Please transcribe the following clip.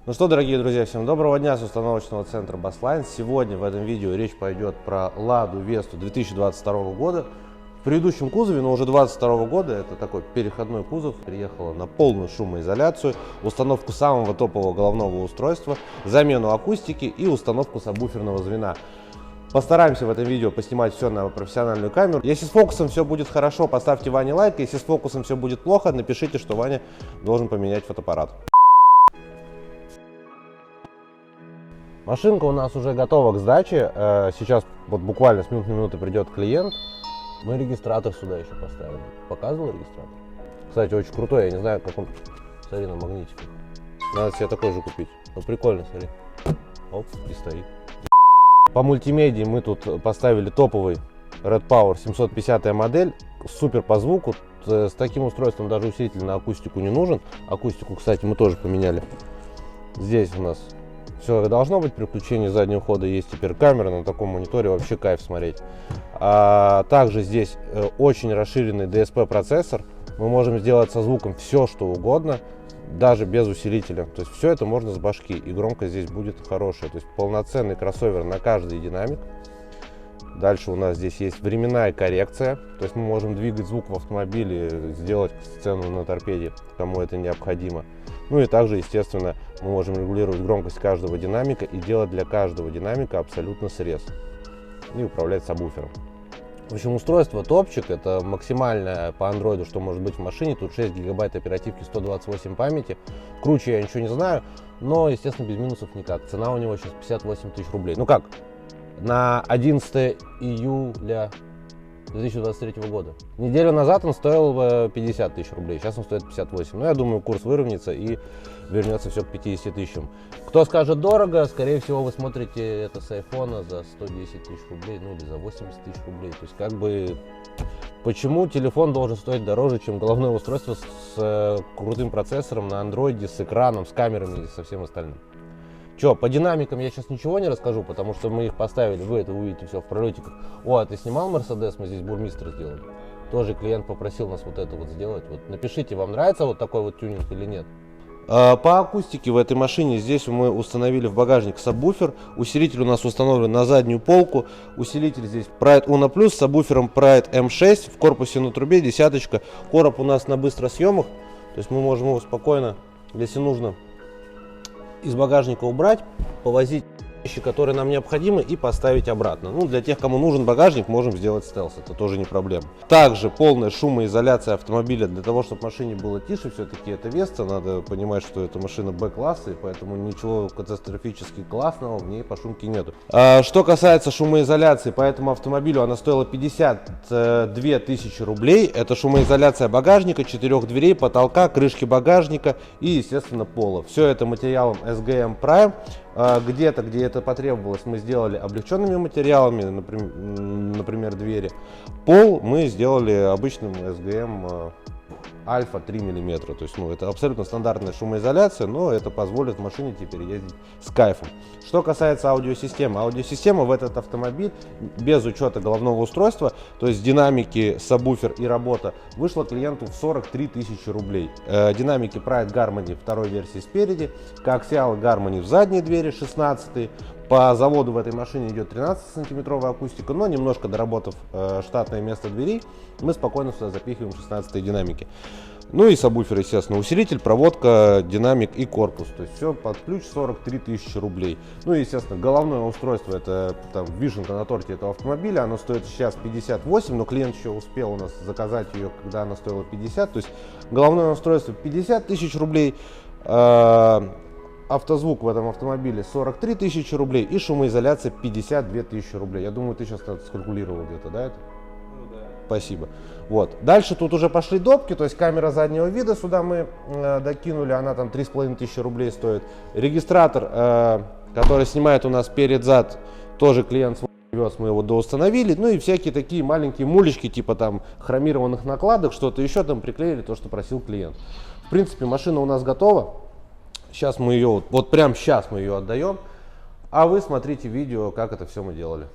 Ну что, дорогие друзья, всем доброго дня с установочного центра Basslines. Сегодня в этом видео речь пойдет про Ладу Весту 2022 года. В предыдущем кузове, но уже 2022 года, это такой переходной кузов, приехала на полную шумоизоляцию, установку самого топового головного устройства, замену акустики и установку сабвуферного звена. Постараемся в этом видео поснимать все на профессиональную камеру. Если с фокусом все будет хорошо, поставьте Ване лайк. Если с фокусом все будет плохо, напишите, что Ваня должен поменять фотоаппарат. Машинка у нас уже готова к сдаче. Сейчас вот буквально с минуты на минуту придет клиент. Мы регистратор сюда еще поставили. Показывал регистратор? Кстати, очень крутой. Я не знаю, как он... Смотри, на магнитике. Надо себе такой же купить. Ну, прикольно, смотри. Оп, и стоит. По мультимедии мы тут поставили топовый Red Power 750 модель. Супер по звуку. С таким устройством даже усилитель на акустику не нужен. Акустику, кстати, мы тоже поменяли. Здесь у нас все должно быть. При включении заднего хода есть теперь камера. На таком мониторе вообще кайф смотреть. Также здесь очень расширенный DSP процессор. Мы можем сделать со звуком все, что угодно, даже без усилителя. То есть все это можно с башки, и громкость здесь будет хорошая. То есть полноценный кроссовер на каждый динамик. Дальше у нас здесь есть временная коррекция. То есть мы можем двигать звук в автомобиле, сделать сцену на торпеде, кому это необходимо. Ну и также, естественно, мы можем регулировать громкость каждого динамика и делать для каждого динамика абсолютно срез. И управлять сабвуфером. В общем, устройство топчик. Это максимальное по андроиду, что может быть в машине. Тут 6 гигабайт оперативки, 128 памяти. Круче я ничего не знаю, но, естественно, без минусов никак. Цена у него сейчас 58 тысяч рублей. Ну как, на 11 июля 2023 года. Неделю назад он стоил 50 тысяч рублей, сейчас он стоит 58. Но я думаю, курс выровняется и вернется все к 50 тысячам. Кто скажет дорого, скорее всего, вы смотрите это с айфона за 110 тысяч рублей, ну или за 80 тысяч рублей. То есть как бы, почему телефон должен стоить дороже, чем головное устройство с крутым процессором на андроиде, с экраном, с камерами и со всем остальным. Че, по динамикам я сейчас ничего не расскажу, потому что мы их поставили, вы это увидите все в пролетиках. О, а ты снимал Мерседес, мы здесь бурмистр сделали. Тоже клиент попросил нас вот это вот сделать. Вот напишите, вам нравится вот такой вот тюнинг или нет. По акустике в этой машине здесь мы установили в багажник сабвуфер. Усилитель у нас установлен на заднюю полку. Усилитель здесь Pride Uno Plus с сабвуфером Pride M6. В корпусе на трубе десяточка. Короб у нас на быстросъемах. То есть мы можем его спокойно, если нужно, из багажника убрать, повозить вещи, которые нам необходимы, и поставить обратно. Ну, для тех, кому нужен багажник, можем сделать стелс, это тоже не проблема. Также полная шумоизоляция автомобиля. Для того, чтобы машине было тише, все-таки это Веста, надо понимать, что это машина Б-класса, и поэтому ничего катастрофически классного в ней по шумке нету. Что касается шумоизоляции, по этому автомобилю она стоила 52 тысячи рублей. Это шумоизоляция багажника, 4 дверей, потолка, крышки багажника и, естественно, пола. Все это материалом SGM Prime. Где-то, где это потребовалось, мы сделали облегченными материалами, например, двери. Пол мы сделали обычным SGM Альфа 3 мм. То есть, это абсолютно стандартная шумоизоляция, но это позволит машине теперь ездить с кайфом. Что касается аудиосистемы. Аудиосистема в этот автомобиль без учета головного устройства, то есть динамики, сабвуфер и работа, вышла клиенту в 43 тысячи рублей. Динамики Pride Harmony второй версии спереди, коаксиал Harmony в задней двери 16. По заводу в этой машине идет 13-сантиметровая акустика, но немножко доработав штатное место дверей, мы спокойно сюда запихиваем 16-е динамики. Ну и сабвуфер, естественно, усилитель, проводка, динамик и корпус. То есть все под ключ 43 тысячи рублей. Ну и, естественно, головное устройство, это там вишенка на торте этого автомобиля. Оно стоит сейчас 58, но клиент еще успел у нас заказать ее, когда она стоила 50. То есть головное устройство 50 тысяч рублей. Автозвук в этом автомобиле 43 тысячи рублей и шумоизоляция 52 тысячи рублей. Я думаю, ты сейчас скалькулировал где-то, да, это? Ну да. Спасибо. Вот. Дальше тут уже пошли допки, то есть камера заднего вида сюда мы докинули, она там 3,5 тысячи рублей стоит. Регистратор, который снимает у нас перед-зад, тоже клиент вез, мы его доустановили. Ну и всякие такие маленькие мулечки, типа там хромированных накладок, что-то еще там приклеили, то, что просил клиент. В принципе, машина у нас готова. Сейчас мы ее, вот прямо сейчас мы ее отдаем, а вы смотрите видео, как это все мы делали.